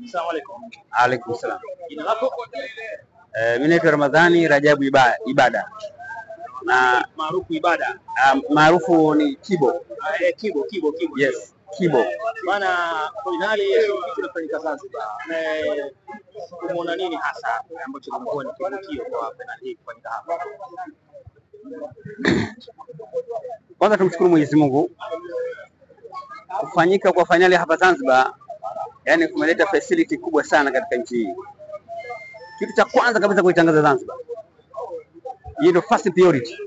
Asalamu alaykum. Alaykum salam. Jina lako? Mimi naitwa Ramadhani Rajabu Ibada. Na Maarufu Ibada. Maarufu ni Kibo. Kibo. Yes, Kibo. Bana, finali inafanyika Zanzibar. Umeona nini hasa ambacho kimekuwa ni kivutio kwa finali hii kufanyika hapa? Kwanza tumshukuru Mwenyezi Mungu. Kufanyika kwa finali hapa Zanzibar, yani kumeleta facility kubwa sana katika nchi hii. Kitu cha kwanza kabisa kuitangaza Zanzibar, hii ndio first priority.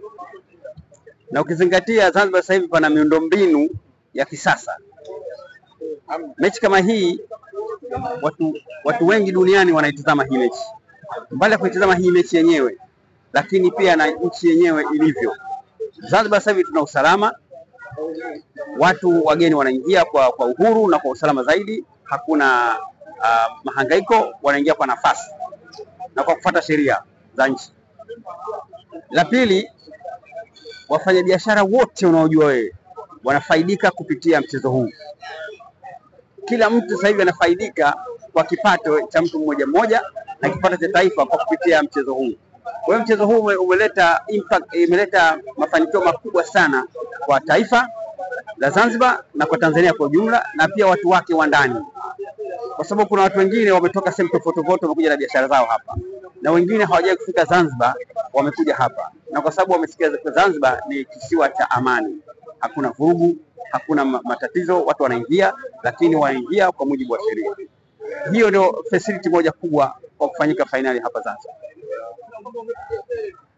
Na ukizingatia Zanzibar sasa hivi pana miundombinu ya kisasa. Mechi kama hii watu wengi duniani wanaitazama hii mechi. Mbali ya kuitazama hii mechi yenyewe, lakini pia na nchi yenyewe ilivyo. Zanzibar sasa hivi tuna usalama. Watu wageni wanaingia kwa uhuru na kwa usalama zaidi. Hakuna mahangaiko, wanaingia kwa nafasi na kwa kufuata sheria za nchi. La pili, wafanyabiashara wote unaojua wewe wanafaidika kupitia mchezo huu. Kila mtu sasa hivi anafaidika kwa kipato cha mtu mmoja mmoja na kipato cha taifa kwa kupitia mchezo huu. Kwa hiyo mchezo huu umeleta impact, imeleta mafanikio makubwa sana kwa taifa la Zanzibar na kwa Tanzania kwa ujumla, na pia watu wake wa ndani, kwa sababu kuna watu wengine wametoka sehemu tofauti wamekuja na biashara zao hapa, na wengine hawajawahi kufika Zanzibar wamekuja hapa, na kwa sababu wamesikia Zanzibar ni kisiwa cha amani, hakuna vurugu, hakuna matatizo, watu wanaingia, lakini wanaingia kwa mujibu wa sheria. Hiyo ndio facility moja kubwa kwa kufanyika finali hapa Zanzibar.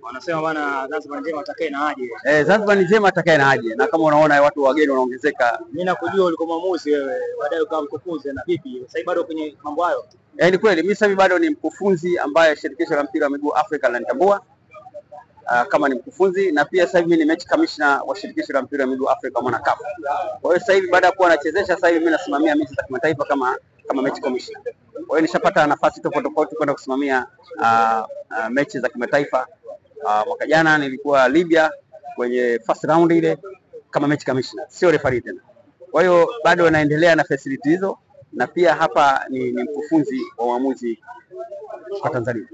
Wanasema bwana, Zanzibar njema atakaye na aje. Zanzibar ni njema atakaye na aje, na kama unaona watu wageni wanaongezeka. Mimi nakujua ulikuwa mwamuzi wewe, baadaye ukawa mkufunzi, na vipi sasa bado kwenye mambo hayo? Ni kweli, mimi sasa bado ni mkufunzi ambaye shirikisho la mpira wa miguu Afrika linanitambua kama ni mkufunzi, na pia sasa hivi mimi ni match commissioner wa shirikisho la mpira wa miguu Afrika mwana CAF. Kwa hiyo sasa hivi baada ya kuwa nachezesha, sasa hivi mimi nasimamia mechi za kimataifa kama match commissioner. Kwa hiyo nishapata nafasi tofauti kwenda kusimamia mechi za kimataifa. Mwaka jana nilikuwa Libya kwenye first round ile kama match commissioner, sio referee tena. Kwa hiyo bado naendelea na facility hizo, na pia hapa ni mkufunzi wa waamuzi kwa Tanzania.